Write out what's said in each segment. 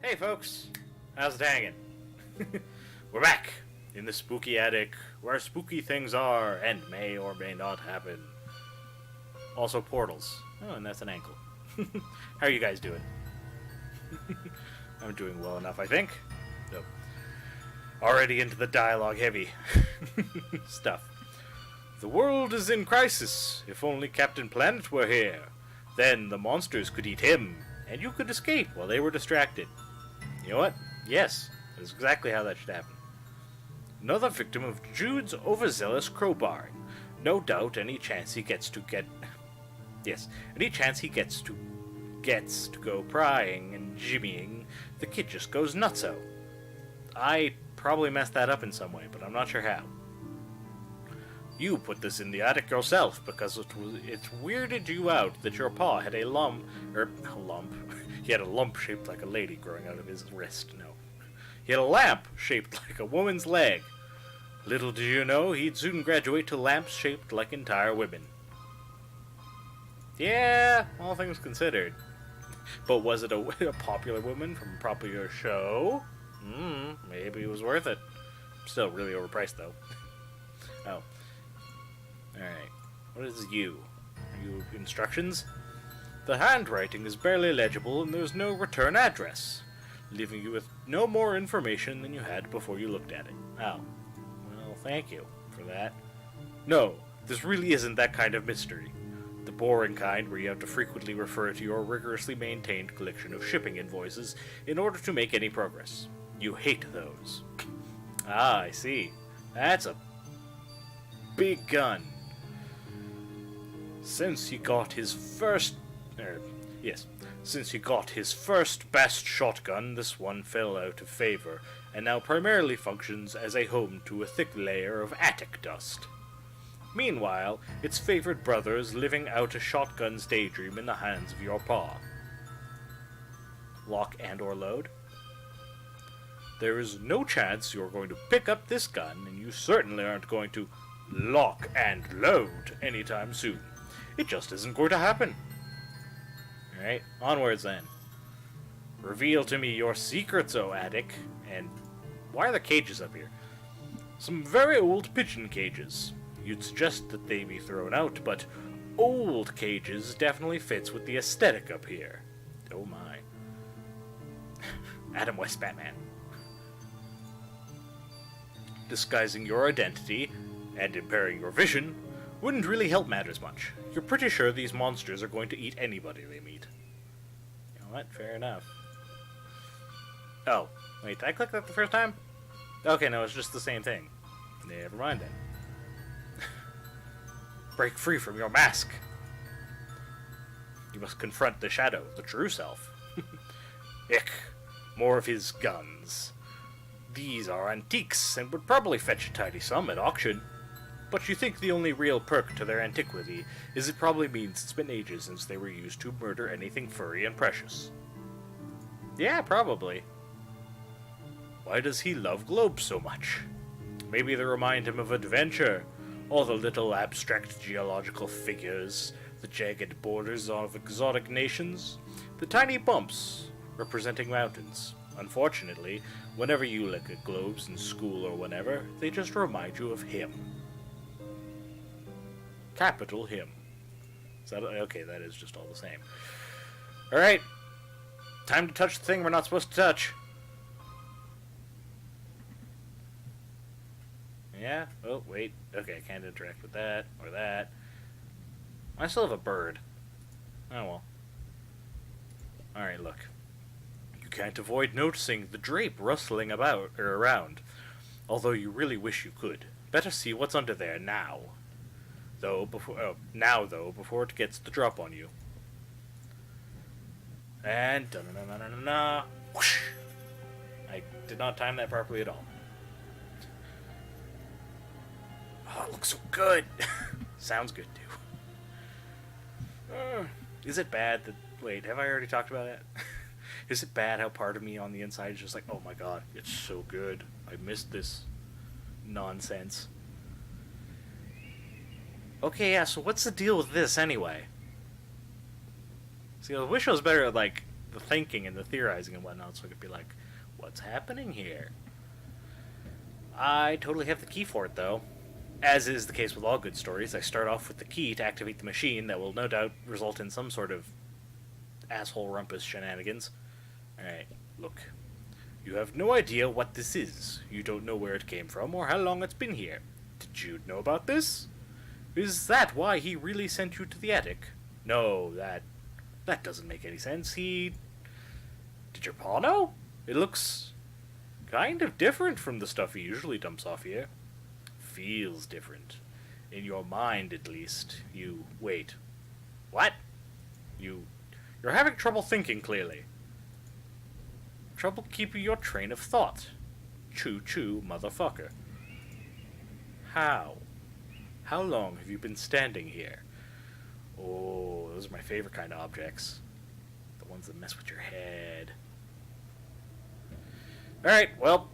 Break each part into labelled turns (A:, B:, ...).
A: Hey folks, how's it hanging? We're back in the spooky attic where spooky things are and may or may not happen. Also portals. Oh, and that's an ankle. How are you guys doing? I'm doing well enough, I think. Nope. Already into the dialogue heavy stuff. The world is in crisis. If only Captain Planet were here. Then the monsters could eat him, and you could escape while they were distracted. You know what? Yes, that's exactly how that should happen. Another victim of Jude's overzealous crowbarring. No doubt any chance he gets to go prying and jimmying, the kid just goes nutso. I probably messed that up in some way, but I'm not sure how. You put this in the attic yourself because it weirded you out that your paw had a lump. He had a lump shaped like a lady growing out of his wrist. No. He had a lamp shaped like a woman's leg. Little did you know he'd soon graduate to lamps shaped like entire women. Yeah, all things considered. But was it a popular woman from a popular show? Maybe it was worth it. Still really overpriced though. Oh. Alright. What is you? Are you instructions? The handwriting is barely legible and there's no return address, leaving you with no more information than you had before you looked at it. Oh. Well, thank you for that. No, this really isn't that kind of mystery. The boring kind where you have to frequently refer to your rigorously maintained collection of shipping invoices in order to make any progress. You hate those. Ah, I see. That's a big gun. Since he got his first best shotgun, this one fell out of favor, and now primarily functions as a home to a thick layer of attic dust. Meanwhile, its favorite brother is living out a shotgun's daydream in the hands of your paw. Lock and or load? There is no chance you're going to pick up this gun, and you certainly aren't going to lock and load anytime soon. It just isn't going to happen. Alright, onwards then. Reveal to me your secrets, O attic. And why are the cages up here? Some very old pigeon cages. You'd suggest that they be thrown out, but old cages definitely fits with the aesthetic up here. Oh my. Adam West Batman. Disguising your identity and impairing your vision wouldn't really help matters much. You're pretty sure these monsters are going to eat anybody they meet. You know what? Fair enough. Oh, wait, did I click that the first time? Okay, no, it's just the same thing. Never mind then. Break free from your mask. You must confront the shadow, the true self. Ick. More of his guns. These are antiques and would probably fetch a tidy sum at auction. But you think the only real perk to their antiquity is it probably means it's been ages since they were used to murder anything furry and precious. Yeah, probably. Why does he love globes so much? Maybe they remind him of adventure. All the little abstract geological figures, the jagged borders of exotic nations, the tiny bumps representing mountains. Unfortunately, whenever you look at globes in school or whenever, they just remind you of him. Capital him. Is that okay? That is just all the same. Alright. Time to touch the thing we're not supposed to touch. Yeah? Oh, wait. Okay, I can't interact with that or that. I still have a bird. Oh well. Alright, look. You can't avoid noticing the drape rustling around. Although you really wish you could. Better see what's under there now. Before it gets the drop on you. And da-na-na-na-na-na, whoosh! I did not time that properly at all. Oh, it looks so good. Sounds good too. Is it bad that? Wait, have I already talked about that? Is it bad how part of me on the inside is just like, oh my god, it's so good. I missed this nonsense. Okay, yeah, so what's the deal with this, anyway? See, I wish I was better at, like, the thinking and the theorizing and whatnot, so I could be like, what's happening here? I totally have the key for it, though. As is the case with all good stories, I start off with the key to activate the machine that will no doubt result in some sort of asshole rumpus shenanigans. Alright, look. You have no idea what this is. You don't know where it came from or how long it's been here. Did Jude know about this? Is that why he really sent you to the attic? No, that doesn't make any sense. Did your pa know? It looks kind of different from the stuff he usually dumps off here. Feels different. In your mind, at least. Wait. What? You're having trouble thinking clearly. Trouble keeping your train of thought. Choo-choo, motherfucker. How? How long have you been standing here? Oh, those are my favorite kind of objects. The ones that mess with your head. Alright, well,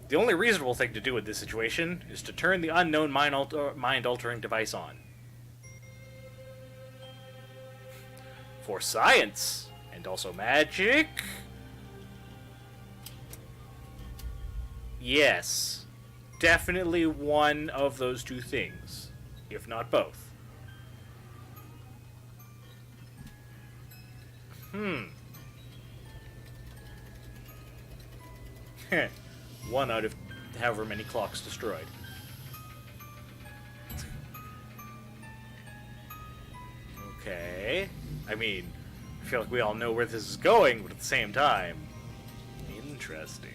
A: the only reasonable thing to do in this situation is to turn the unknown mind-altering device on. For science, and also magic... Yes, definitely one of those two things, if not both. One out of however many clocks destroyed. Okay. I mean, I feel like we all know where this is going, but at the same time, interesting.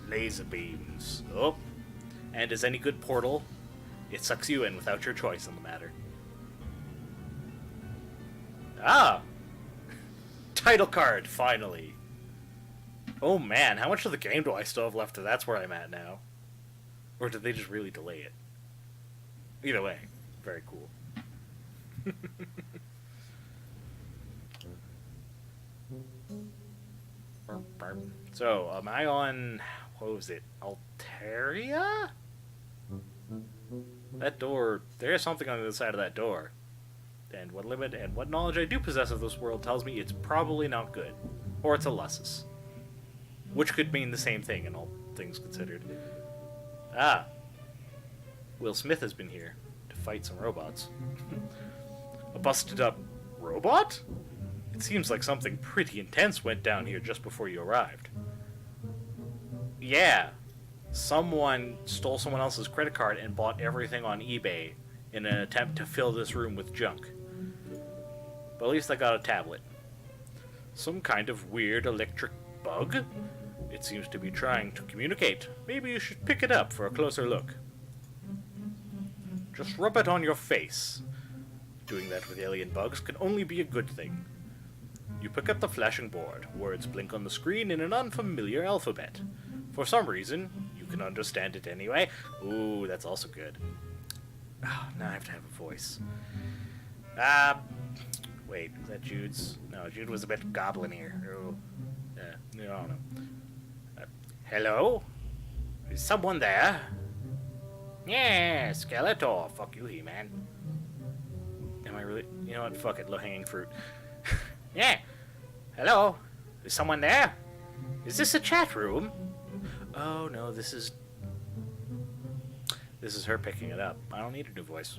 A: Laser beams. Oh. And as any good portal, it sucks you in without your choice in the matter. Ah! Title card, finally. Oh man, how much of the game do I still have left? That's where I'm at now. Or did they just really delay it? Either way, very cool. So, am I on... what was it? Altaria? That door... there's something on the other side of that door. And what limit and what knowledge I do possess of this world tells me it's probably not good. Or it's a Lussus. Which could mean the same thing in all things considered. Ah. Will Smith has been here to fight some robots. A busted up robot? It seems like something pretty intense went down here just before you arrived. Yeah. Someone stole someone else's credit card and bought everything on eBay in an attempt to fill this room with junk. But at least I got a tablet. Some kind of weird electric bug? It seems to be trying to communicate. Maybe you should pick it up for a closer look. Just rub it on your face. Doing that with alien bugs can only be a good thing. You pick up the flashing board. Words blink on the screen in an unfamiliar alphabet. For some reason, you can understand it anyway. Ooh, that's also good. Oh, now I have to have a voice. Wait, is that Jude's? No, Jude was a bit goblin-y. Oh, I don't know. Hello? Is someone there? Yeah, Skeletor. Fuck you, He-Man. Am I really? You know what? Fuck it, low-hanging fruit. Yeah. Hello? Is someone there? Is this a chat room? Oh, no, this is her picking it up. I don't need a new voice.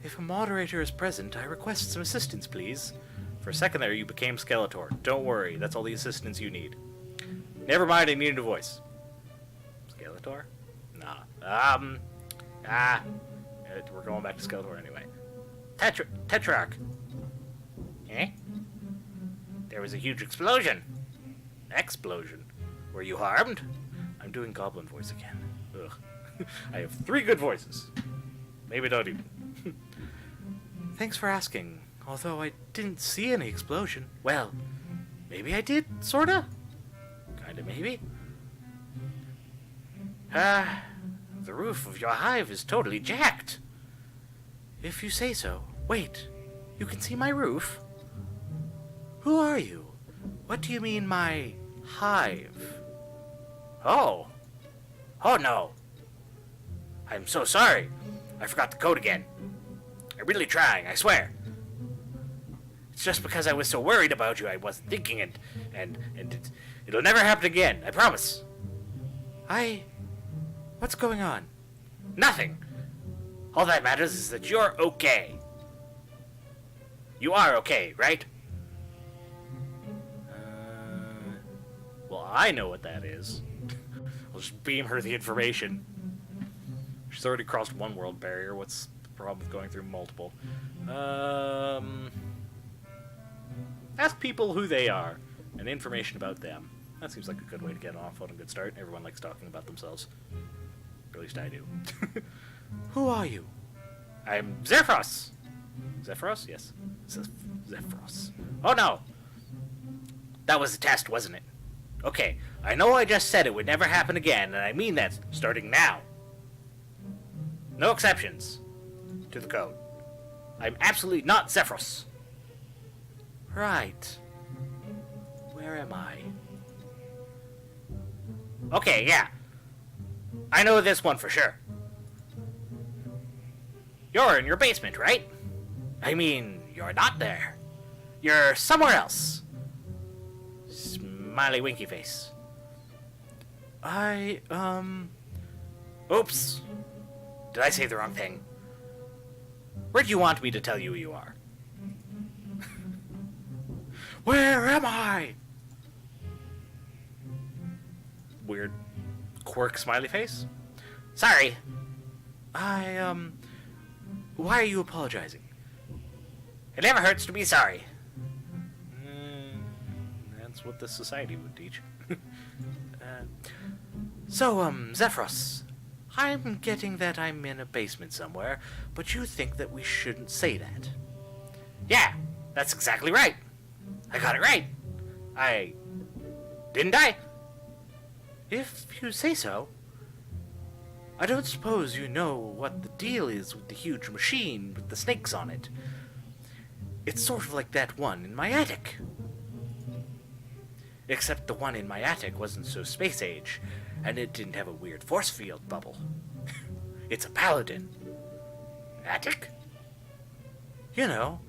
A: If a moderator is present, I request some assistance, please. For a second there, you became Skeletor. Don't worry, that's all the assistance you need. Never mind, I need a new voice. Skeletor? Nah. We're going back to Skeletor anyway. Tetrarch. Eh? There was a huge explosion. Explosion? Were you harmed? I'm doing goblin voice again. Ugh. I have 3 good voices. Maybe not even. Thanks for asking. Although I didn't see any explosion. Well, maybe I did, sorta? Kinda maybe. The roof of your hive is totally jacked. If you say so. Wait, you can see my roof? Who are you? What do you mean my hive? Oh. Oh no. I'm so sorry. I forgot the code again. I'm really trying, I swear. It's just because I was so worried about you I wasn't thinking, and it'll never happen again, I promise. What's going on? Nothing. All that matters is that you're okay. You are okay, right? Well, I know what that is. I'll just beam her the information. She's already crossed one world barrier. What's the problem with going through multiple? Ask people who they are and information about them. That seems like a good way to get off on a good start. Everyone likes talking about themselves. Or at least I do. Who are you? I'm Zephyros. Zephyros? Yes. Zephyros. Oh no! That was a test, wasn't it? Okay, I know I just said it would never happen again, and I mean that starting now. No exceptions to the code. I'm absolutely not Zephyros. Right. Where am I? Okay, yeah. I know this one for sure. You're in your basement, right? I mean, you're not there. You're somewhere else. Smiley winky face. Oops. Did I say the wrong thing? Where do you want me to tell you who you are? Where am I? Weird quirk smiley face. Sorry. Why are you apologizing? It never hurts to be sorry. That's what this society would teach. Zephyros, I'm getting that I'm in a basement somewhere, but you think that we shouldn't say that. Yeah, that's exactly right. I got it right. Didn't I? If you say so. I don't suppose you know what the deal is with the huge machine with the snakes on it. It's sort of like that one in my attic. Except the one in my attic wasn't so space age, and it didn't have a weird force field bubble. It's a paladin. Attic? You know,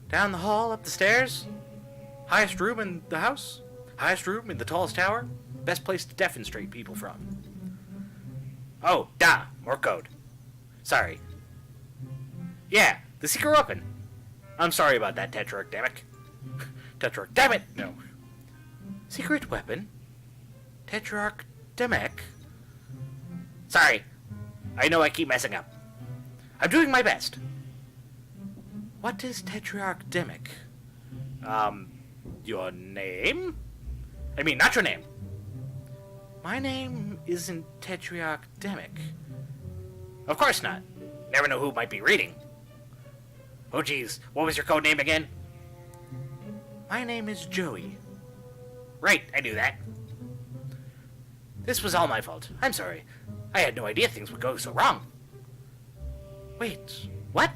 A: down the hall, up the stairs. Highest room in the house. Highest room in the tallest tower. Best place to defenestrate people from. Oh, duh, more code. Sorry. Yeah, the secret weapon. I'm sorry about that, Tetrarch, dammit. Tetrarch, dammit! No. Secret weapon? Tetrarch, dammit? Sorry. I know I keep messing up. I'm doing my best. What is Tetrarch Demic? Your name? I mean, not your name. My name isn't Tetrarch Demic. Of course not. Never know who might be reading. Oh geez, what was your code name again? My name is Joey. Right, I knew that. This was all my fault. I'm sorry. I had no idea things would go so wrong. Wait, what?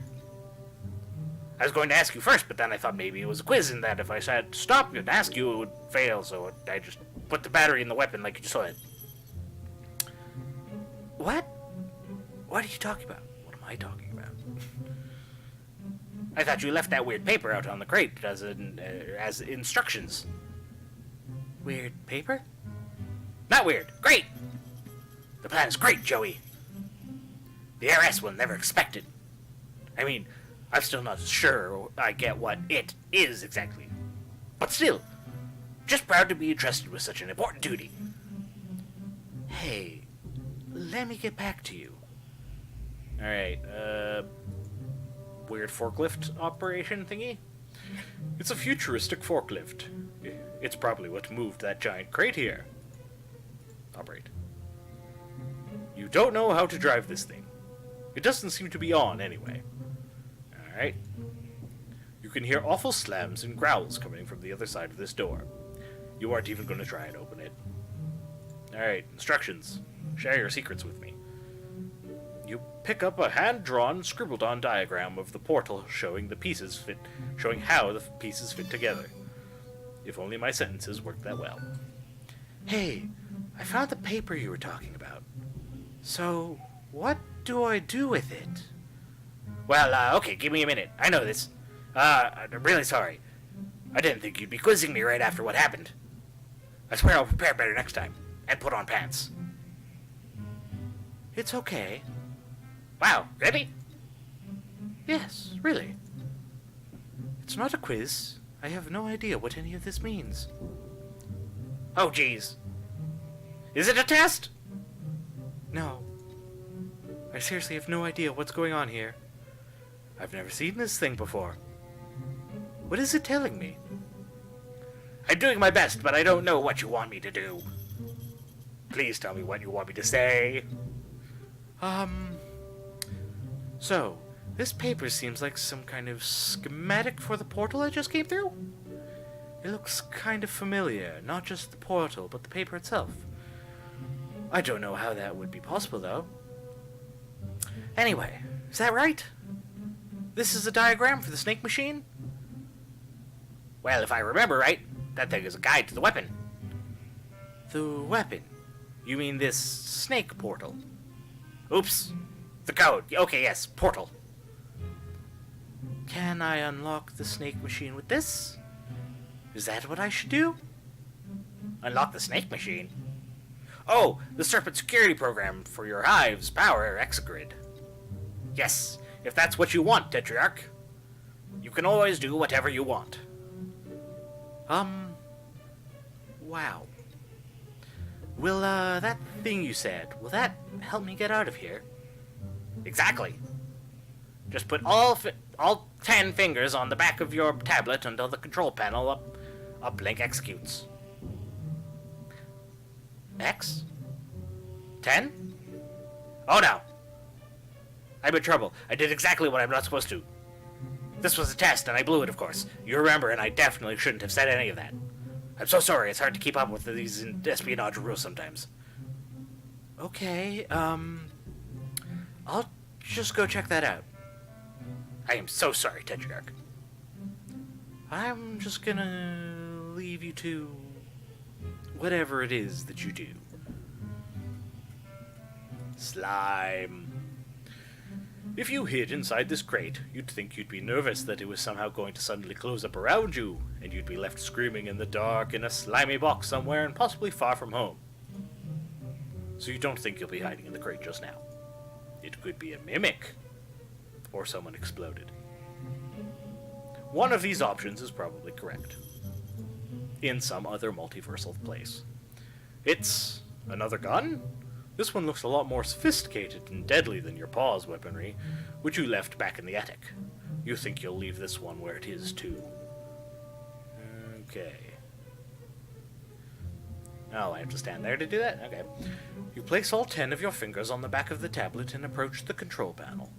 A: I was going to ask you first, but then I thought maybe it was a quiz and that if I said stop and ask you, it would fail, so I just put the battery in the weapon like you just said. What? What are you talking about? What am I talking about? I thought you left that weird paper out on the crate as instructions. Weird paper? Not weird. Great! The plan is great, Joey. The heiress will never expect it. I mean, I'm still not sure I get what it is exactly. But still, just proud to be entrusted with such an important duty. Hey, let me get back to you. Alright, weird forklift operation thingy? It's a futuristic forklift. It's probably what moved that giant crate here. Operate. You don't know how to drive this thing. It doesn't seem to be on anyway. Alright. You can hear awful slams and growls coming from the other side of this door. You aren't even going to try and open it. Alright, instructions. Share your secrets with me. You pick up a hand-drawn, scribbled-on diagram of the portal showing how the pieces fit together. If only my sentences worked that well. Hey, I found the paper you were talking about. So, what do I do with it?
B: Well, okay, give me a minute. I know this. I'm really sorry. I didn't think you'd be quizzing me right after what happened. I swear I'll prepare better next time. And put on pants.
A: It's okay.
B: Wow, really?
A: Yes, really. It's not a quiz. I have no idea what any of this means.
B: Oh, jeez. Is it a test?
A: No. I seriously have no idea what's going on here. I've never seen this thing before. What is it telling me?
B: I'm doing my best, but I don't know what you want me to do. Please tell me what you want me to say.
A: So, this paper seems like some kind of schematic for the portal I just came through? It looks kind of familiar, not just the portal, but the paper itself. I don't know how that would be possible, though. Anyway, is that right? This is a diagram for the snake machine?
B: Well, if I remember right, that thing is a guide to the weapon.
A: The weapon? You mean this snake portal?
B: Oops. The code. Okay, yes, portal.
A: Can I unlock the snake machine with this? Is that what I should do?
B: Unlock the snake machine? Oh, the serpent security program for your hive's power exegrid. Yes, if that's what you want, Tetrarch. You can always do whatever you want.
A: Wow. Will, that thing you said, will that help me get out of here?
B: Exactly. Just put all 10 fingers on the back of your tablet until the control panel uplink executes.
A: X?
B: 10? Oh no. I'm in trouble. I did exactly what I'm not supposed to. This was a test, and I blew it, of course. You remember, and I definitely shouldn't have said any of that. I'm so sorry. It's hard to keep up with these espionage rules sometimes.
A: Okay, I'll just go check that out.
B: I am so sorry, Tetrarch.
A: I'm just gonna leave you to whatever it is that you do.
B: Slime.
A: If you hid inside this crate, you'd think you'd be nervous that it was somehow going to suddenly close up around you, and you'd be left screaming in the dark in a slimy box somewhere and possibly far from home. So you don't think you'll be hiding in the crate just now. It could be a mimic, or someone exploded. One of these options is probably correct. In some other multiversal place. It's another gun? This one looks a lot more sophisticated and deadly than your paw's weaponry, which you left back in the attic. You think you'll leave this one where it is, too. Okay. Oh, I have to stand there to do that? Okay. You place all 10 of your fingers on the back of the tablet and approach the control panel.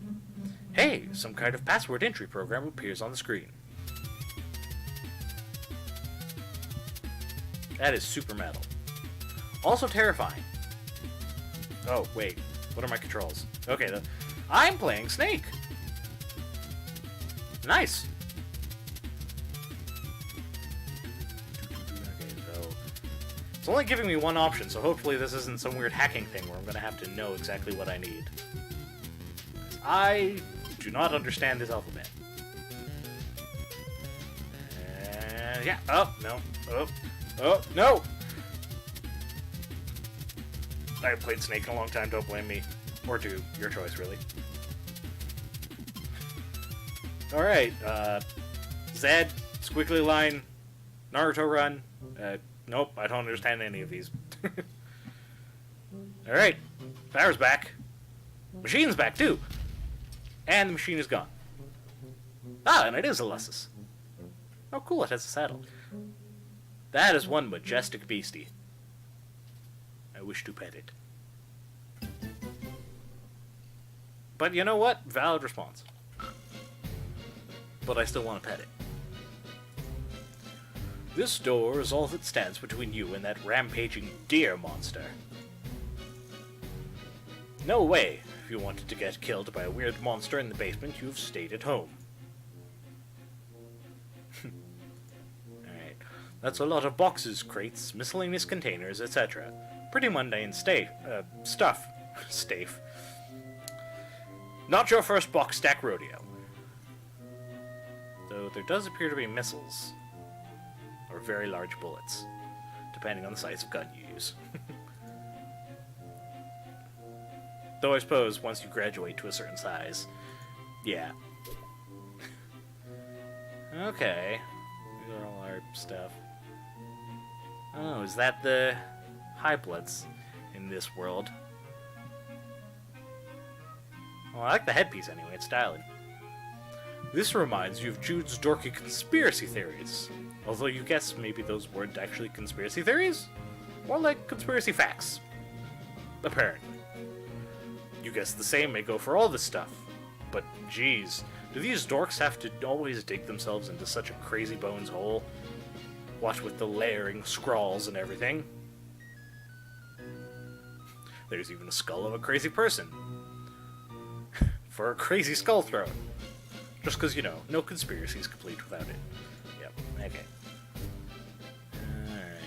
A: Hey, some kind of password entry program appears on the screen. That is super metal. Also terrifying. Oh, wait. What are my controls? Okay, I'm playing Snake. Nice. Okay, so it's only giving me one option, so hopefully this isn't some weird hacking thing where I'm going to have to know exactly what I need. I do not understand this alphabet. Yeah. Oh, no. Oh, no! I haven't played Snake in a long time, don't blame me. Or do. Your choice, really. Alright, Zed, Squiggly Line, Naruto Run. Nope, I don't understand any of these. Alright, power's back. Machine's back, too. And the machine is gone. Ah, and it is a Lussus. Oh, cool, it has a saddle. That is one majestic beastie. I wish to pet it. But you know what? Valid response. But I still want to pet it. This door is all that stands between you and that rampaging deer monster. No way. If you wanted to get killed by a weird monster in the basement, you've stayed at home. Alright. That's a lot of boxes, crates, miscellaneous containers, etc. Pretty mundane stuff. Stafe. Not your first box stack rodeo. Though there does appear to be missiles. Or very large bullets. Depending on the size of gun you use. Though I suppose once you graduate to a certain size, yeah. Okay. These are all our stuff. Oh, is that the high bloods in this world? Well, I like the headpiece anyway, it's stylish. This reminds you of Jude's dorky conspiracy theories. Although you guess maybe those weren't actually conspiracy theories? More like conspiracy facts. Apparently. You guess the same may go for all this stuff. But, geez, do these dorks have to always dig themselves into such a crazy bones hole? What with the layering scrawls and everything. There's even a skull of a crazy person. For a crazy skull throne. Just because, you know, no conspiracy is complete without it. Yep, okay. Alright.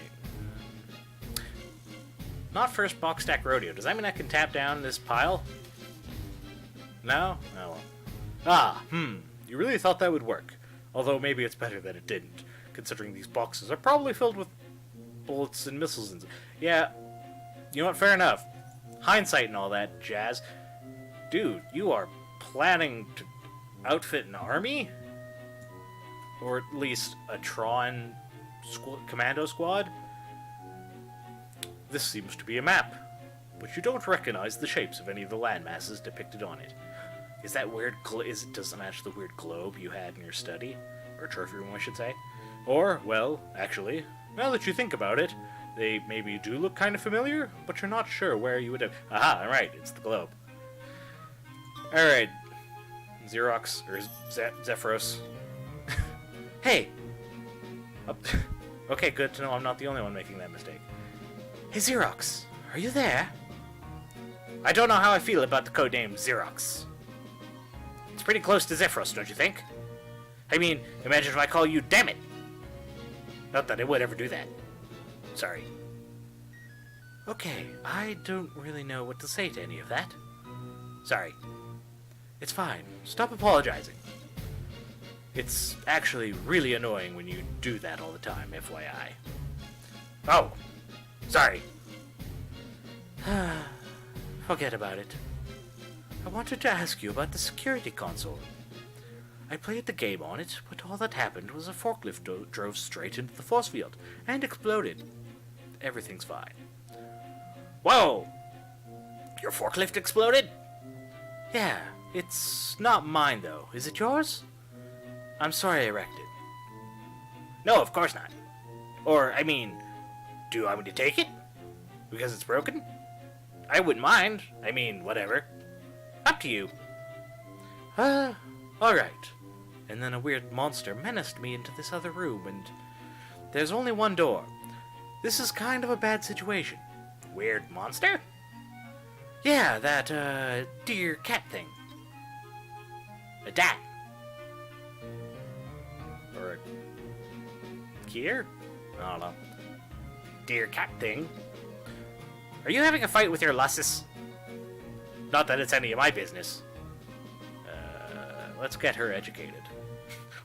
A: Not first box stack rodeo. Does that mean I can tap down this pile? No? Oh well. You really thought that would work. Although maybe it's better that it didn't, considering these boxes are probably filled with bullets and missiles and... Yeah, you know what, fair enough. Hindsight and all that jazz. Dude, you are planning to outfit an army? Or at least a Tron commando squad? This seems to be a map, but you don't recognize the shapes of any of the landmasses depicted on it. Is that weird does it match the weird globe you had in your study? Or trophy room, I should say. Or, well, actually, now that you think about it, they maybe do look kind of familiar, but you're not sure where you would have... Aha, right, it's the globe. Alright. Xerox, or Zephyros. Hey! Okay, good to know I'm not the only one making that mistake. Hey, Xerox, are you there? I don't know how I feel about the codename Xerox. It's pretty close to Zephyros, don't you think? I mean, imagine if I call you Dammit. Not that I would ever do that. Sorry. Okay, I don't really know what to say to any of that. Sorry. It's fine. Stop apologizing. It's actually really annoying when you do that all the time, FYI. Oh, sorry. Forget about it. I wanted to ask you about the security console. I played the game on it, but all that happened was a forklift drove straight into the force field and exploded. Everything's fine. Whoa! Your forklift exploded? Yeah, it's not mine though. Is it yours? I'm sorry I wrecked it. No, of course not. Or, I mean, do you want me to take it? Because it's broken? I wouldn't mind. I mean, whatever. Up to you. Alright. And then a weird monster menaced me into this other room, and there's only one door. This is kind of a bad situation. Weird monster? Yeah, that, deer cat thing. A dat. Or a kier? I don't know. Deer cat thing. Are you having a fight with your lusses? Not that it's any of my business. Let's get her educated.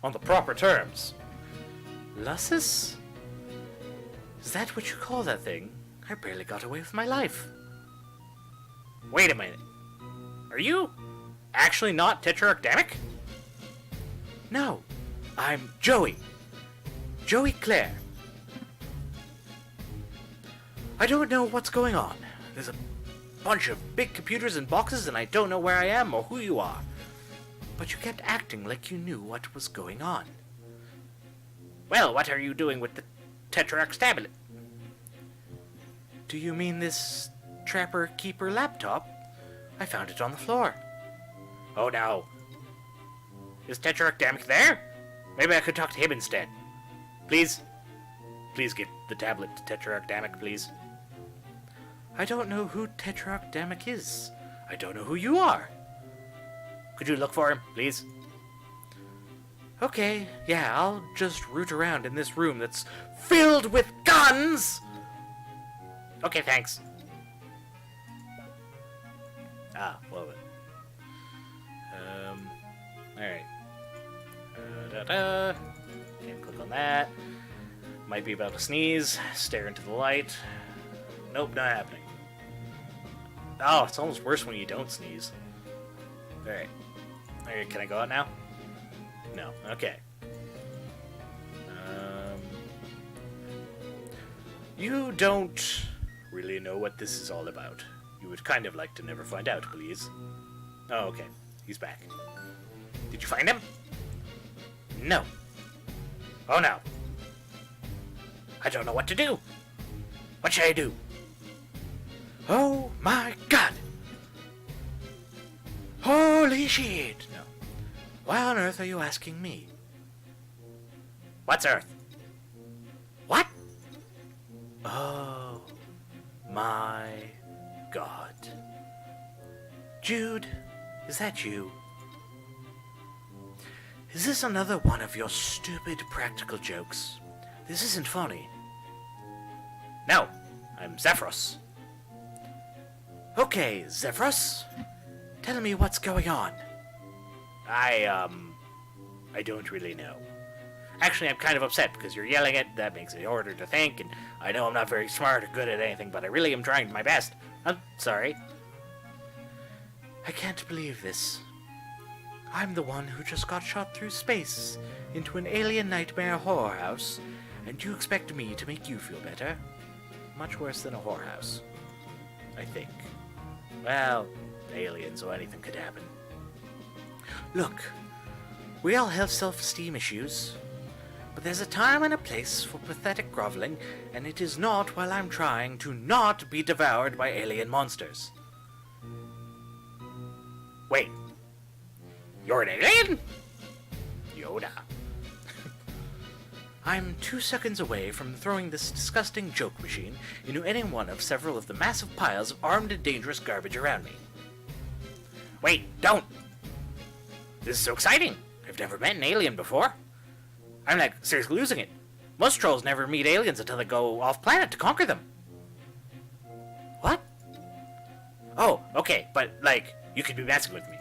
A: On the proper terms. Lusses? Is that what you call that thing? I barely got away with my life. Wait a minute. Are you actually not tetrarchidemic? No. I'm Joey. Joey Clare. I don't know what's going on. There's a bunch of big computers and boxes and I don't know where I am or who you are. But you kept acting like you knew what was going on. Well, what are you doing with the Tetrarch's tablet? Do you mean this Trapper Keeper laptop? I found it on the floor. Oh no. Is Tetrarchidemic there? Maybe I could talk to him instead. Please? Please give the tablet to Tetrarchidemic, please. I don't know who Tetrarchidemic is. I don't know who you are. Could you look for him, please? Okay, yeah, I'll just root around in this room that's filled with guns! Okay, thanks. Ah, love it. Alright. Da-da. Can't click on that. Might be about to sneeze. Stare into the light. Nope, not happening. Oh, it's almost worse when you don't sneeze. Alright. Alright, can I go out now? No. Okay. You don't really know what this is all about. You would kind of like to never find out, please. Oh, okay. He's back. Did you find him? No. Oh, no. I don't know what to do. What should I do? Oh, my God. Holy shit. No. Why on earth are you asking me?
B: What's Earth?
A: What? Oh, my God. Jude, is that you? Is this another one of your stupid practical jokes? This isn't funny.
B: No, I'm Zephyros.
A: Okay, Zephyros, tell me what's going on.
B: I don't really know. Actually, I'm kind of upset because you're yelling it. That makes it harder to think, and I know I'm not very smart or good at anything, but I really am trying my best. I'm sorry.
A: I can't believe this. I'm the one who just got shot through space into an alien nightmare whorehouse, and you expect me to make you feel better? Much worse than a whorehouse, I think. Well, aliens, so anything could happen. Look, we all have self-esteem issues, but there's a time and a place for pathetic groveling, and it is not while I'm trying to not be devoured by alien monsters.
B: Wait. You're an alien? Yoda.
A: I'm 2 seconds away from throwing this disgusting joke machine into any one of several of the massive piles of armed and dangerous garbage around me.
B: Wait, don't! This is so exciting! I've never met an alien before. I'm like seriously losing it. Most trolls never meet aliens until they go off planet to conquer them.
A: What?
B: Oh, okay, but like, you could be messing with me.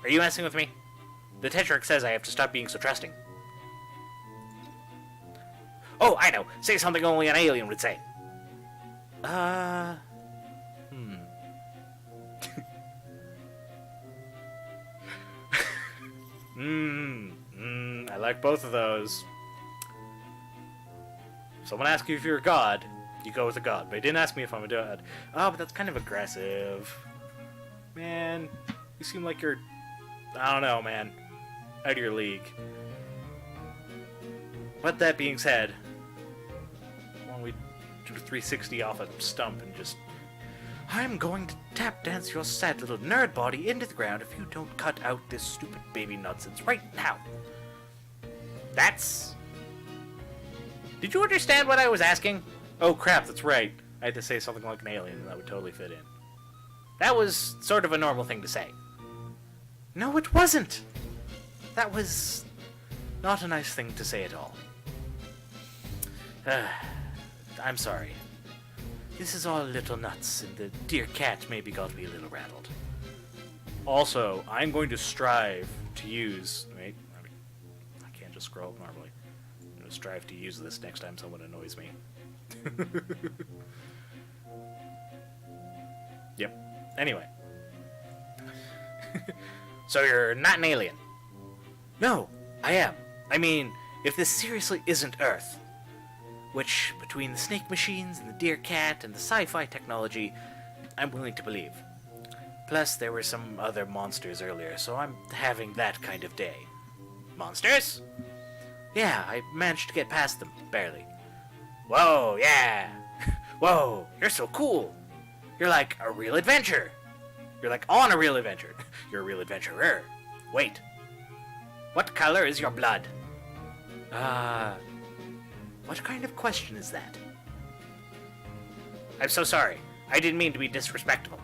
B: Are you messing with me? The Tetrarch says I have to stop being so trusting. Oh, I know. Say something only an alien would say.
A: I like both of those. Someone asks you if you're a god, you go with a god. But he didn't ask me if I'm a god. Oh, but that's kind of aggressive. Man, you seem like you're... I don't know, man. Out of your league. But that being said, why don't we do a 360 off a stump and just... I'm going to tap dance your sad little nerd body into the ground if you don't cut out this stupid baby nonsense right now.
B: That's... Did you understand what I was asking?
A: Oh crap, that's right. I had to say something like an alien, and that would totally fit in.
B: That was sort of a normal thing to say.
A: No, it wasn't! That was not a nice thing to say at all. I'm sorry. This is all a little nuts, and the dear cat maybe got me a little rattled. Also, I'm going to strive to use... Wait, I can't just scroll up normally. I'm going to strive to use this next time someone annoys me. Yep. Anyway.
B: So you're not an alien?
A: No, I am. I mean, if this seriously isn't Earth, which, between the snake machines and the deer cat and the sci-fi technology, I'm willing to believe. Plus, there were some other monsters earlier, so I'm having that kind of day.
B: Monsters?
A: Yeah, I managed to get past them, barely.
B: Whoa, yeah. Whoa, you're so cool. You're like a real adventure. You're like on a real adventure. You're a real adventurer. Wait. What color is your blood?
A: What kind of question is that?
B: I'm so sorry. I didn't mean to be disrespectful.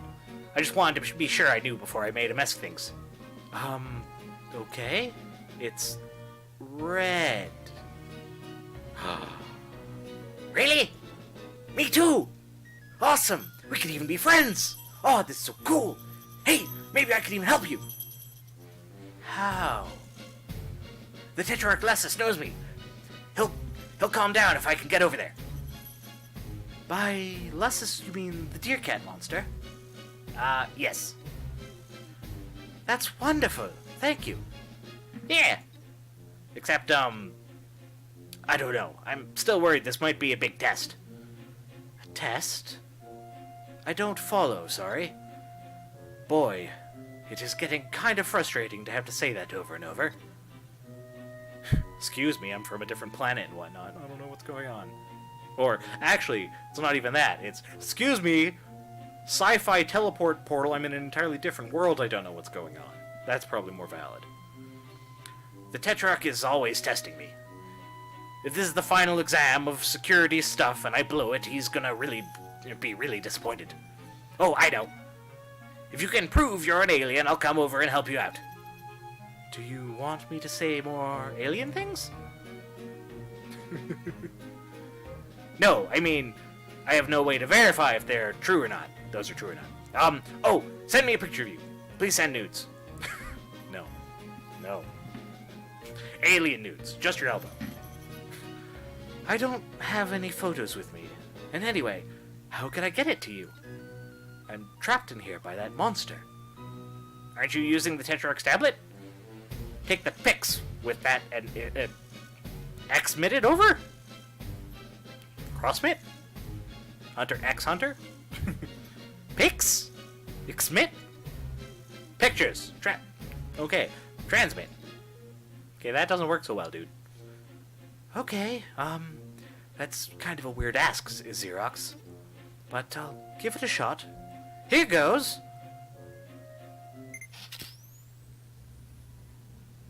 B: I just wanted to be sure I knew before I made a mess of things.
A: Okay. It's red.
B: Really? Me too! Awesome! We could even be friends! Oh, this is so cool! Hey, maybe I could even help you! How? The Tetrarch Lessus knows me. He'll calm down if I can get over there. By Lessus, you mean the deer cat monster? Yes. That's wonderful. Thank you. Yeah. Except, I don't know. I'm still worried this might be a big test. A test? I don't follow, sorry. Boy, it is getting kind of frustrating to have to say that over and over. Excuse me, I'm from a different planet and whatnot. I don't know what's going on. Or, actually, it's not even that. It's, excuse me, sci-fi teleport portal, I'm in an entirely different world, I don't know what's going on. That's probably more valid. The Tetrarch is always testing me. If this is the final exam of security stuff and I blow it, he's gonna be really disappointed. Oh, I know. If you can prove you're an alien, I'll come over and help you out. Do you want me to say more alien things? No, I mean, I have no way to verify if they're true or not. Those are true or not. Oh, send me a picture of you. Please send nudes. No. No. Alien nudes. Just your elbow. I don't have any photos with me. And anyway, how can I get it to you? I'm trapped in here by that monster. Aren't you using the Tetrarch's tablet? Take the pics with that and X-mit it over? Crossmit? Hunter X Hunter? Pics? X-mit? Pictures. Okay. Transmit. Okay, that doesn't work so well, dude. Okay, that's kind of a weird ask, Xerox. But I'll give it a shot. Here goes!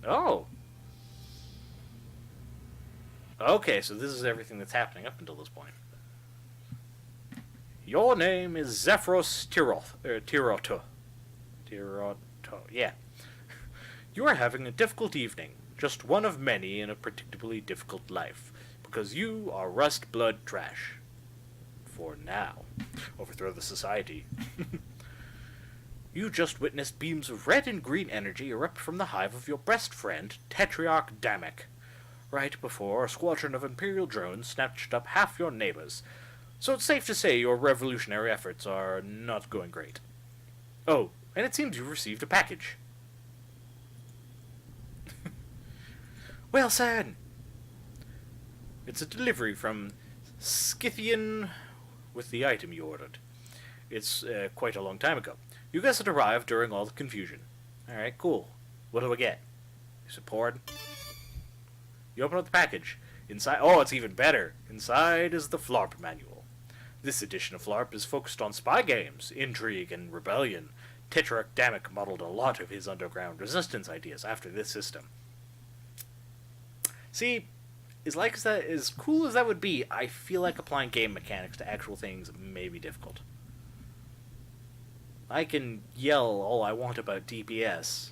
B: Oh. Okay, so this is everything that's happening up until this point. Your name is Zephyros Tiroto. Yeah. You are having a difficult evening. Just one of many in a predictably difficult life. Because you are rust blood trash. For now. Overthrow the society. You just witnessed beams of red and green energy erupt from the hive of your best friend, Tetrarch Damek, right before a squadron of Imperial drones snatched up half your neighbors. So it's safe to say your revolutionary efforts are not going great. Oh, and it seems you've received a package. Well, son. It's a delivery from Scythian with the item you ordered. It's quite a long time ago. You guess it arrived during all the confusion. Alright, cool. What do I get? Support. You open up the package. Inside, oh, it's even better. Inside is the FLARP manual. This edition of FLARP is focused on spy games, intrigue, and rebellion. Tetrarch Damek modeled a lot of his underground resistance ideas after this system. See, as cool as that would be, I feel like applying game mechanics to actual things may be difficult. I can yell all I want about DPS,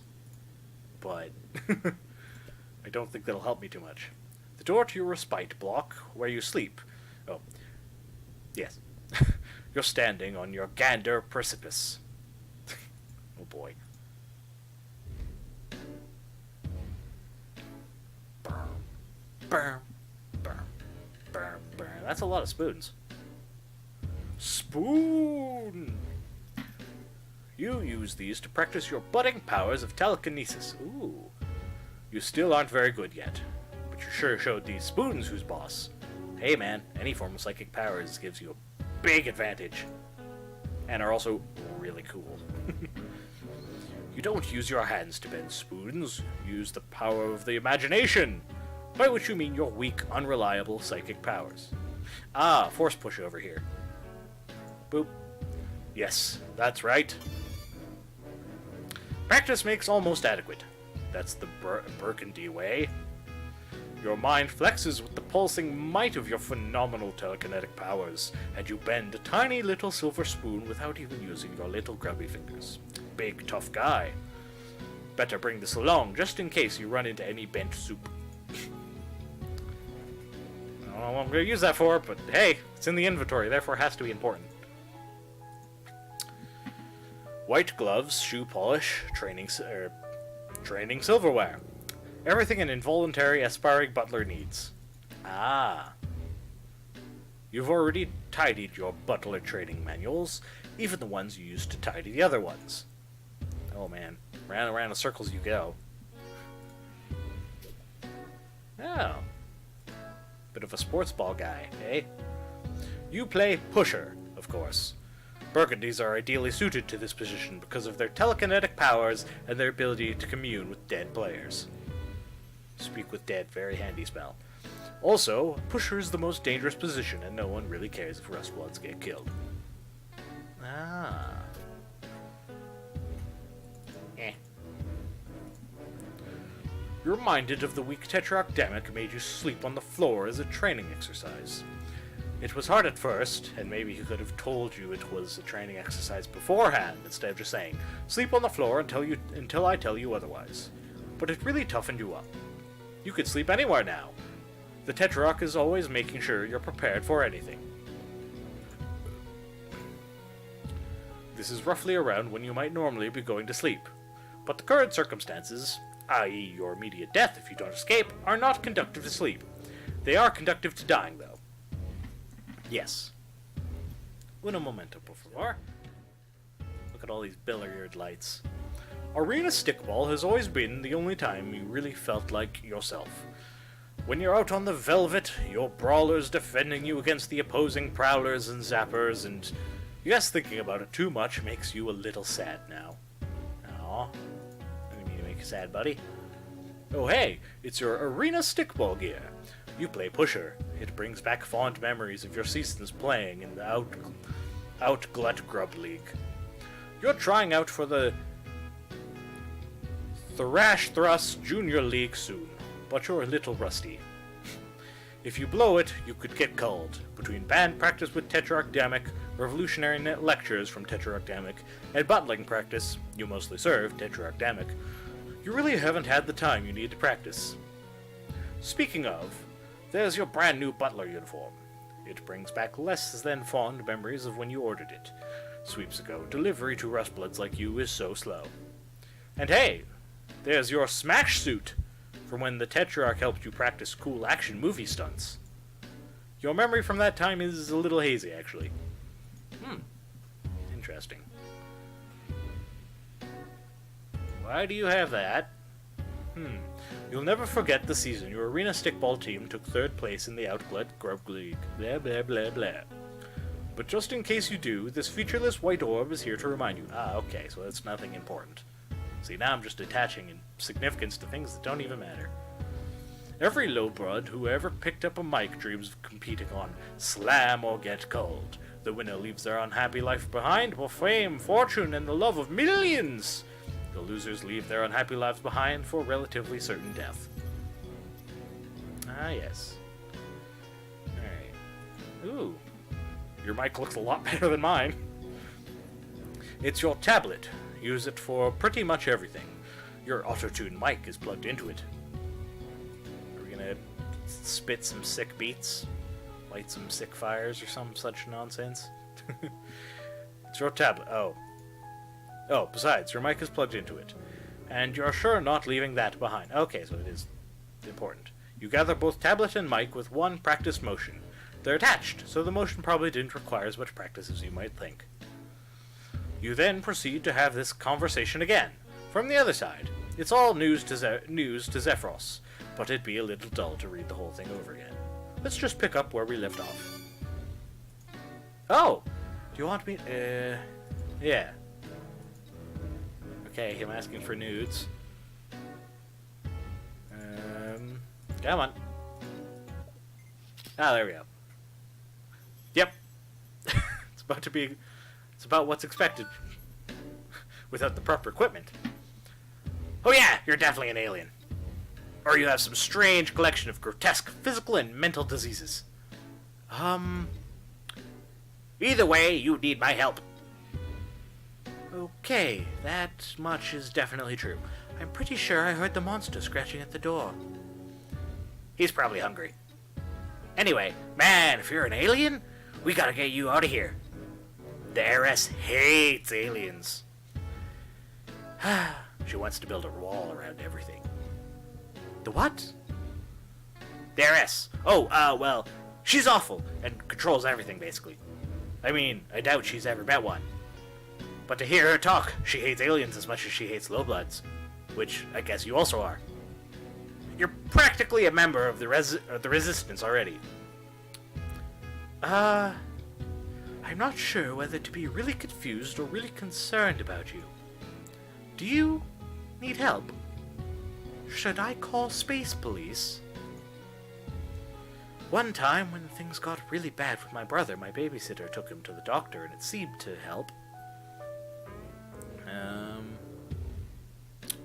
B: but I don't think that'll help me too much. The door to your respite block, where you sleep. Oh, yes. You're standing on your Gander precipice. Oh boy. Burr, burr, burr, burr. That's a lot of spoons. Spoon! You use these to practice your budding powers of telekinesis. Ooh. You still aren't very good yet, but you sure showed these spoons who's boss. Hey man, any form of psychic powers gives you a big advantage. And are also really cool. You don't use your hands to bend spoons. Use the power of the imagination. By which you mean your weak, unreliable psychic powers. Ah, force push over here. Boop. Yes, that's right. Practice makes almost adequate. That's the Burgundy way. Your mind flexes with the pulsing might of your phenomenal telekinetic powers, and you bend a tiny little silver spoon without even using your little grubby fingers. Big, tough guy. Better bring this along, just in case you run into any bent soup. I don't know what I'm going to use that for, but hey, it's in the inventory, therefore it has to be important. White gloves, shoe polish,
A: Training silverware. Everything an involuntary aspiring butler needs. Ah. You've already tidied your butler training manuals, even the ones you used to tidy the other ones. Oh man, round and round in circles you go. Oh. Bit of a sports ball guy, eh? You play pusher, of course. Burgundies are ideally suited to this position because of their telekinetic powers and their ability to commune with dead players. Speak with dead, very handy spell. Also, pusher is the most dangerous position and no one really cares if Rustbloods get killed. Ah. Eh. You're reminded of the week Tetrarchdemic made you sleep on the floor as a training exercise. It was hard at first, and maybe he could have told you it was a training exercise beforehand, instead of just saying, sleep on the floor until I tell you otherwise. But it really toughened you up. You could sleep anywhere now. The Tetrarch is always making sure you're prepared for anything. This is roughly around when you might normally be going to sleep. But the current circumstances, i.e. your immediate death if you don't escape, are not conducive to sleep. They are conducive to dying, though. Yes. Uno momento, por favor. Look at all these billiard lights. Arena stickball has always been the only time you really felt like yourself. When you're out on the velvet, your brawlers defending you against the opposing prowlers and zappers, and yes, thinking about it too much makes you a little sad now. Aw. I didn't mean to make you sad, buddy. Oh hey, it's your arena stickball gear. You play pusher. It brings back fond memories of your seasons playing in the Outglut Grub League. You're trying out for the Thrash Thrust Junior League soon, but you're a little rusty. If you blow it, you could get culled. Between band practice with Tetrarchdemic, revolutionary lectures from Tetrarchdemic, and butling practice, you mostly serve Tetrarchdemic, you really haven't had the time you need to practice. Speaking of, there's your brand new butler uniform. It brings back less than fond memories of when you ordered it. Sweeps ago, delivery to Rustbloods like you is so slow. And hey, there's your smash suit from when the Tetrarch helped you practice cool action movie stunts. Your memory from that time is a little hazy, actually. Interesting. Why do you have that? You'll never forget the season your arena stickball team took 3rd place in the Outglut Grub League. Blah blah blah blah. But just in case you do, this featureless white orb is here to remind you. Ah, okay, so that's nothing important. See, now I'm just attaching significance to things that don't even matter. Every lowbrood who ever picked up a mic dreams of competing on Slam or Get Cold. The winner leaves their unhappy life behind for fame, fortune, and the love of millions. The losers leave their unhappy lives behind for relatively certain death. Ah, yes. Alright. Ooh. Your mic looks a lot better than mine. It's your tablet. Use it for pretty much everything. Your auto-tune mic is plugged into it. Are we gonna spit some sick beats? Light some sick fires or some such nonsense? It's your tablet. Oh, besides, your mic is plugged into it. And you're sure not leaving that behind. Okay, so it is important. You gather both tablet and mic with one practice motion. They're attached, so the motion probably didn't require as much practice as you might think. You then proceed to have this conversation again, from the other side. It's all news to Zephyros, but it'd be a little dull to read the whole thing over again. Let's just pick up where we left off. Oh! Do you want me... yeah. Okay, him asking for nudes. Come on. Ah, there we go. Yep. It's about what's expected. Without the proper equipment. Oh yeah, you're definitely an alien. Or you have some strange collection of grotesque physical and mental diseases. Either way, you need my help. Okay, that much is definitely true. I'm pretty sure I heard the monster scratching at the door. He's probably hungry. Anyway, man, if you're an alien, we gotta get you out of here. The heiress hates aliens.
B: She wants to build a wall around everything.
A: The what?
B: The heiress. Oh, well, she's awful and controls everything, basically. I mean, I doubt she's ever met one. But to hear her talk, she hates aliens as much as she hates lowbloods. Which I guess you also are. You're practically a member of the Resistance already.
A: I'm not sure whether to be really confused or really concerned about you. Do you need help? Should I call space police? One time, when things got really bad with my brother, my babysitter took him to the doctor, and it seemed to help.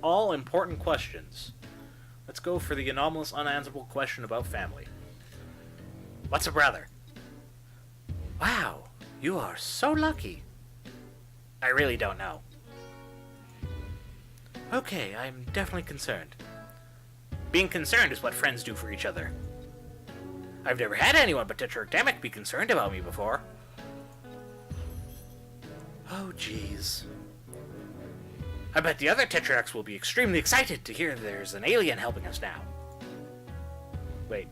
B: All important questions. Let's go for the anomalous, unanswerable question about family. What's a brother?
A: Wow, you are so lucky.
B: I really don't know.
A: Okay, I'm definitely concerned.
B: Being concerned is what friends do for each other. I've never had anyone but Tetrarchamic be concerned about me before.
A: Oh, jeez.
B: I bet the other Tetrarchs will be extremely excited to hear there's an alien helping us now.
A: Wait,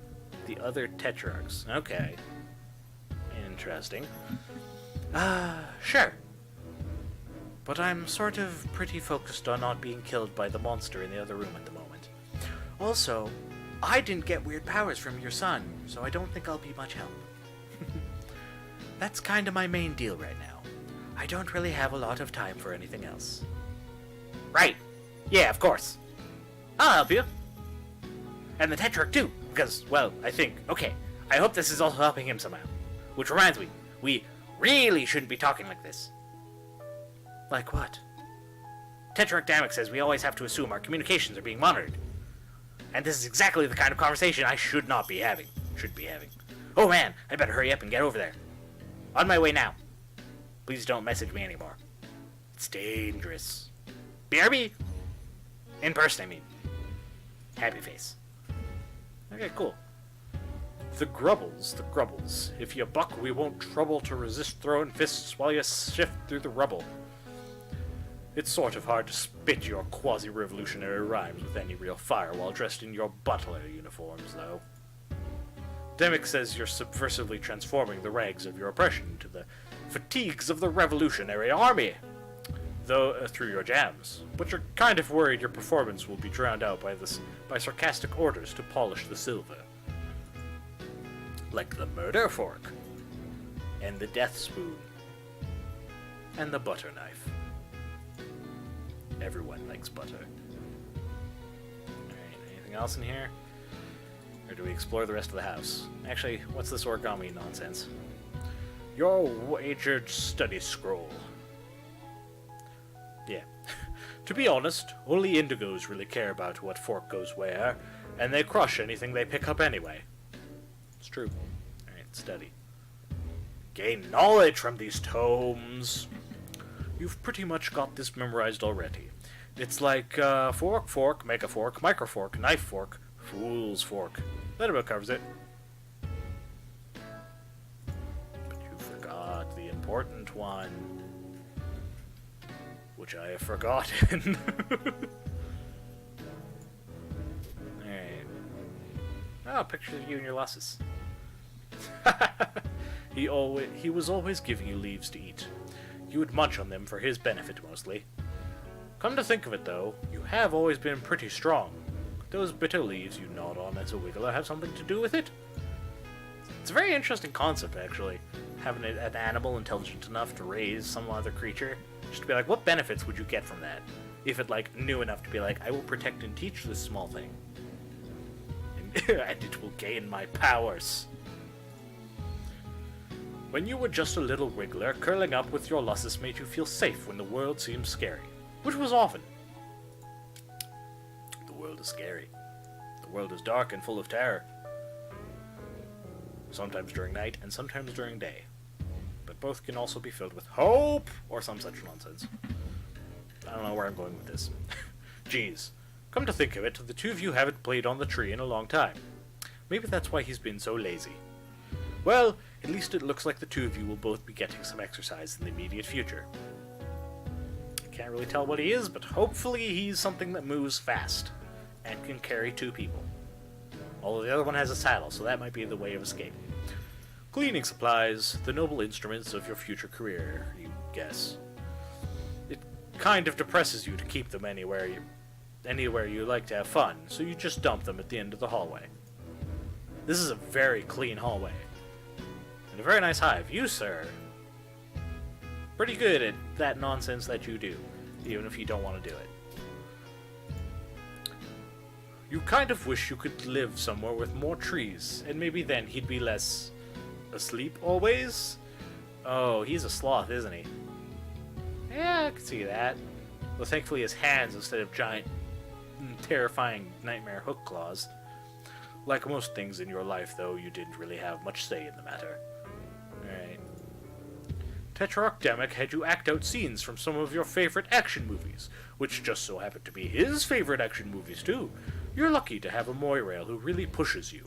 A: the other Tetrarchs. Okay. Interesting. Sure. But I'm sort of pretty focused on not being killed by the monster in the other room at the moment. Also, I didn't get weird powers from your son, so I don't think I'll be much help. That's kind of my main deal right now. I don't really have a lot of time for anything else.
B: Right. Yeah, of course. I'll help you. And the Tetrarch too, because, well, I think, okay, I hope this is also helping him somehow. Which reminds me, we really shouldn't be talking like this.
A: Like what?
B: Tetrarchamic says we always have to assume our communications are being monitored. And this is exactly the kind of conversation I should not be having. Should be having. Oh man, I better hurry up and get over there. On my way now. Please don't message me anymore. It's dangerous. BRB! In person, I mean. Happy face.
A: Okay, cool. The grubbles. If you buck, we won't trouble to resist throwing fists while you shift through the rubble. It's sort of hard to spit your quasi-revolutionary rhymes with any real fire while dressed in your butler uniforms, though. Demick says you're subversively transforming the rags of your oppression into the fatigues of the revolutionary army, though through your jams. But you're kind of worried your performance will be drowned out by sarcastic orders to polish the silver. Like the murder fork, and the death spoon, and the butter knife. Everyone likes butter. Alright, anything else in here? Or do we explore the rest of the house? Actually, what's this origami nonsense? Your wagered study scroll. Yeah. To be honest, only indigos really care about what fork goes where, and they crush anything they pick up anyway. It's true. Alright, study. Gain knowledge from these tomes. You've pretty much got this memorized already. It's like fork, mega fork, micro fork, knife fork, fool's fork. That about covers it. But you forgot the important one, which I have forgotten. Alright. Oh, pictures of you and your losses. He was always giving you leaves to eat. You would munch on them for his benefit, mostly. Come to think of it, though, you have always been pretty strong. Those bitter leaves you gnawed on as a wiggler have something to do with it? It's a very interesting concept, actually. Having an animal intelligent enough to raise some other creature. Just to be like, what benefits would you get from that? If it, like, knew enough to be like, I will protect and teach this small thing. And it will gain my powers. When you were just a little wiggler, curling up with your lussus made you feel safe when the world seemed scary. Which was often. The world is scary. The world is dark and full of terror. Sometimes during night and sometimes during day. But both can also be filled with hope or some such nonsense. I don't know where I'm going with this. Geez. Come to think of it, the two of you haven't played on the tree in a long time. Maybe that's why he's been so lazy. Well, at least it looks like the two of you will both be getting some exercise in the immediate future. Can't really tell what he is, but hopefully he's something that moves fast and can carry 2 people. Although the other one has a saddle, so that might be the way of escape. Cleaning supplies, the noble instruments of your future career, you guess. It kind of depresses you to keep them anywhere you like to have fun, so you just dump them at the end of the hallway. This is a very clean hallway. And a very nice hive. You, sir, pretty good at that nonsense that you do, even if you don't want to do it. You kind of wish you could live somewhere with more trees, and maybe then he'd be less asleep always? Oh, he's a sloth, isn't he? Yeah, I can see that. Well, thankfully his hands instead of giant, terrifying nightmare hook claws. Like most things in your life, though, you didn't really have much say in the matter. Alright. Tetrarch Demic had you act out scenes from some of your favorite action movies, which just so happened to be his favorite action movies, too. You're lucky to have a Moirail who really pushes you.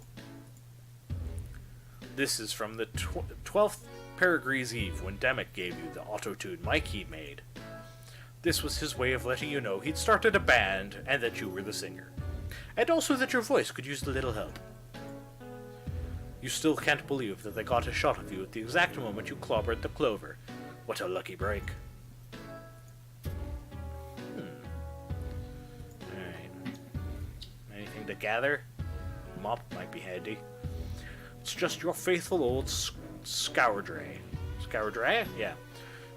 A: This is from the 12th Perigree's Eve, when Demic gave you the auto-tune mic he made. This was his way of letting you know he'd started a band, and that you were the singer. And also that your voice could use a little help. You still can't believe that they got a shot of you at the exact moment you clobbered the clover. What a lucky break. Alright. Anything to gather? Mop might be handy. It's just your faithful old Scourdray. Scourdray? Yeah.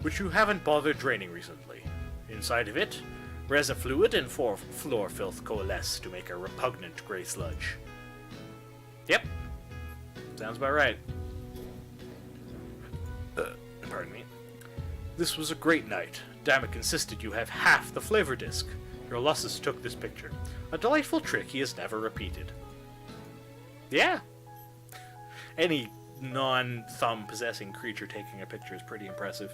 A: Which you haven't bothered draining recently. Inside of it, resin fluid and floor filth coalesce to make a repugnant gray sludge. Yep. Sounds about right. Pardon me. This was a great night. Damick insisted you have half the flavor disc. Your Lussus took this picture. A delightful trick he has never repeated. Yeah. Any non-thumb possessing creature taking a picture is pretty impressive.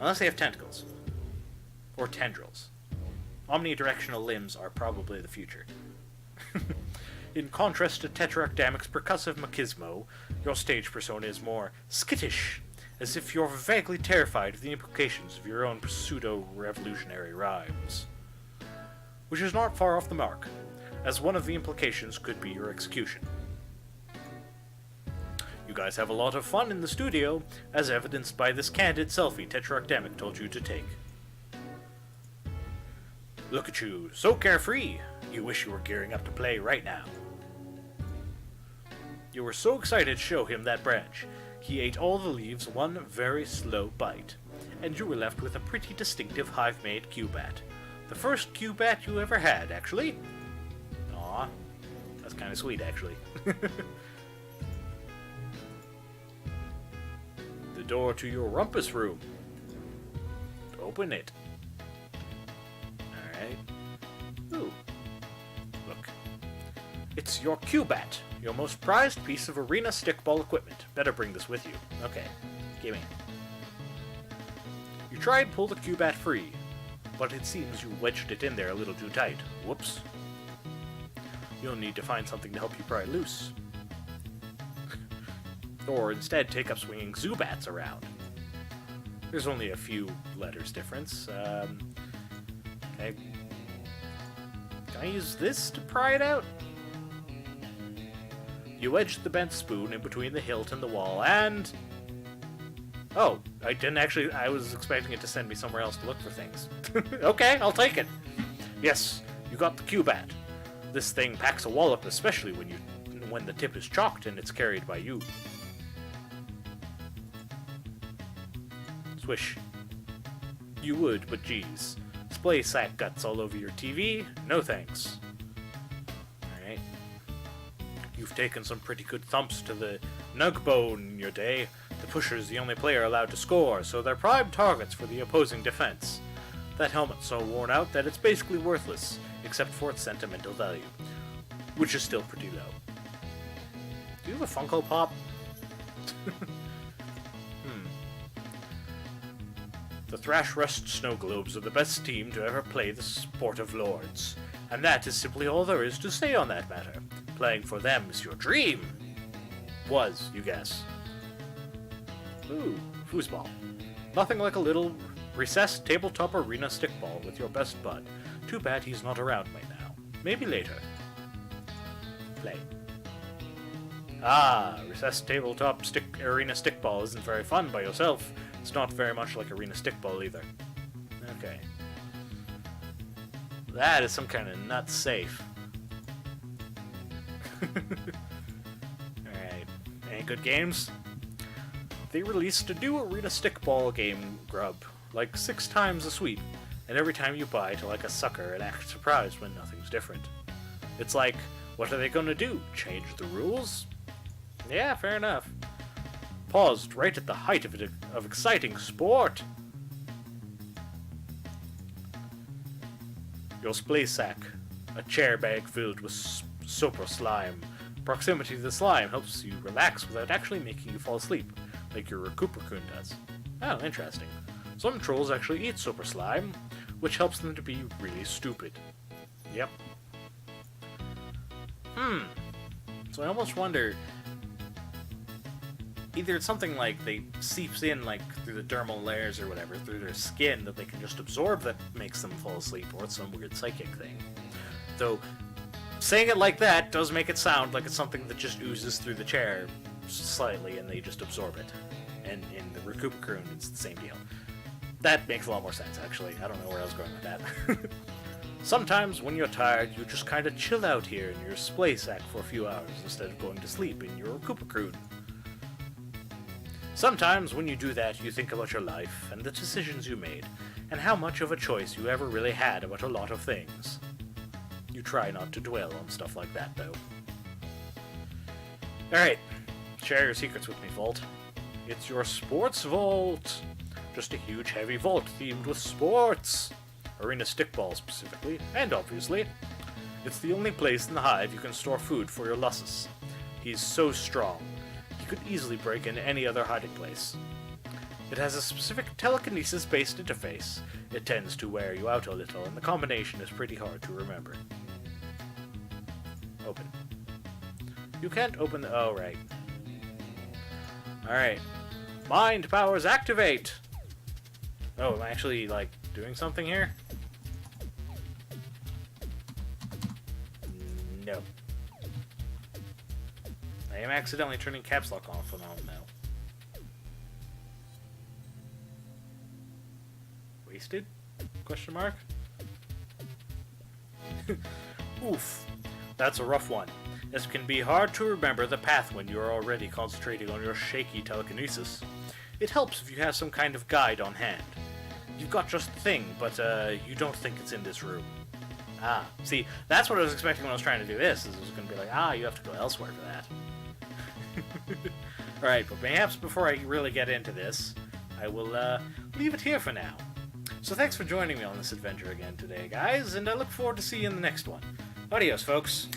A: Unless they have tentacles. Or tendrils. Omnidirectional limbs are probably the future. In contrast to Tetrarch Damic's percussive machismo, your stage persona is more skittish, as if you're vaguely terrified of the implications of your own pseudo-revolutionary rhymes. Which is not far off the mark, as one of the implications could be your execution. You guys have a lot of fun in the studio, as evidenced by this candid selfie Tetrarch Damic told you to take. Look at you, so carefree! You wish you were gearing up to play right now. You were so excited to show him that branch. He ate all the leaves one very slow bite, and you were left with a pretty distinctive hive-made Cubat. The first Cubat you ever had, actually. Aw, that's kind of sweet, actually. The door to your rumpus room. Open it. Alright. Ooh. Look. It's your Cubat, your most prized piece of arena stickball equipment. Better bring this with you. Okay. Gimme. You try and pull the Cubat free, but it seems you wedged it in there a little too tight. Whoops. You'll need to find something to help you pry it loose. Or instead take up swinging Zubats around. There's only a few letters difference. Okay. Can I use this to pry it out? You wedged the bent spoon in between the hilt and the wall, and... Oh, I didn't actually... I was expecting it to send me somewhere else to look for things. Okay, I'll take it. Yes, you got the Cubat. This thing packs a wallop, especially when the tip is chalked and it's carried by you. Swish. You would, but geez. Splay sack guts all over your TV? No thanks. Alright. You've taken some pretty good thumps to the Nugbone in your day. The pusher's the only player allowed to score, so they're prime targets for the opposing defense. That helmet's so worn out that it's basically worthless, except for its sentimental value, which is still pretty low. Do you have a Funko Pop? The Thrash Rust Snow Globes are the best team to ever play the sport of lords, and that is simply all there is to say on that matter. Playing for them is your dream. Was, you guess. Ooh, foosball. Nothing like a little Recess tabletop arena stickball with your best bud. Too bad he's not around right now. Maybe later. Play. Ah, recess tabletop arena stickball isn't very fun by yourself. It's not very much like arena stickball either. Okay. That is some kind of nut safe. Alright. Any good games? They released a new arena stickball game, Grub. Like 6 times a sweep. And every time you buy to like a sucker and act surprised when nothing's different. It's like, what are they gonna do? Change the rules? Yeah, fair enough. Paused right at the height of exciting sport. Your splay sack, a chair bag filled with super slime. Proximity to the slime helps you relax without actually making you fall asleep, like your Recuperacoon does. Oh, interesting. Some trolls actually eat super slime, which helps them to be really stupid. Yep. So I almost wonder, either it's something like they seeps in like through the dermal layers or whatever, through their skin that they can just absorb that makes them fall asleep, or it's some weird psychic thing. Though, saying it like that does make it sound like it's something that just oozes through the chair slightly and they just absorb it. And in the Recuperacoon, it's the same deal. That makes a lot more sense, actually. I don't know where I was going with that. Sometimes, when you're tired, you just kind of chill out here in your splay sack for a few hours instead of going to sleep in your Recuperacoon. Sometimes, when you do that, you think about your life and the decisions you made, and how much of a choice you ever really had about a lot of things. You try not to dwell on stuff like that, though. Alright, share your secrets with me, Vault. It's your sports vault! Just a huge, heavy vault themed with sports! Arena stickball, specifically, and obviously. It's the only place in the hive you can store food for your Lussus. He's so strong. He could easily break into any other hiding place. It has a specific telekinesis-based interface. It tends to wear you out a little, and the combination is pretty hard to remember. Open. You can't open the... Oh, right. Alright. Mind powers activate! Oh, am I actually, like, doing something here? No. I am accidentally turning caps lock off and on now. Wasted? Question mark? Oof. That's a rough one. It can be hard to remember the path when you are already concentrating on your shaky telekinesis. It helps if you have some kind of guide on hand. You've got just the thing, but you don't think it's in this room. Ah, see, that's what I was expecting when I was trying to do this, is it was going to be like, you have to go elsewhere for that. Alright, but perhaps before I really get into this, I will leave it here for now. So thanks for joining me on this adventure again today, guys, and I look forward to seeing you in the next one. Adios, folks.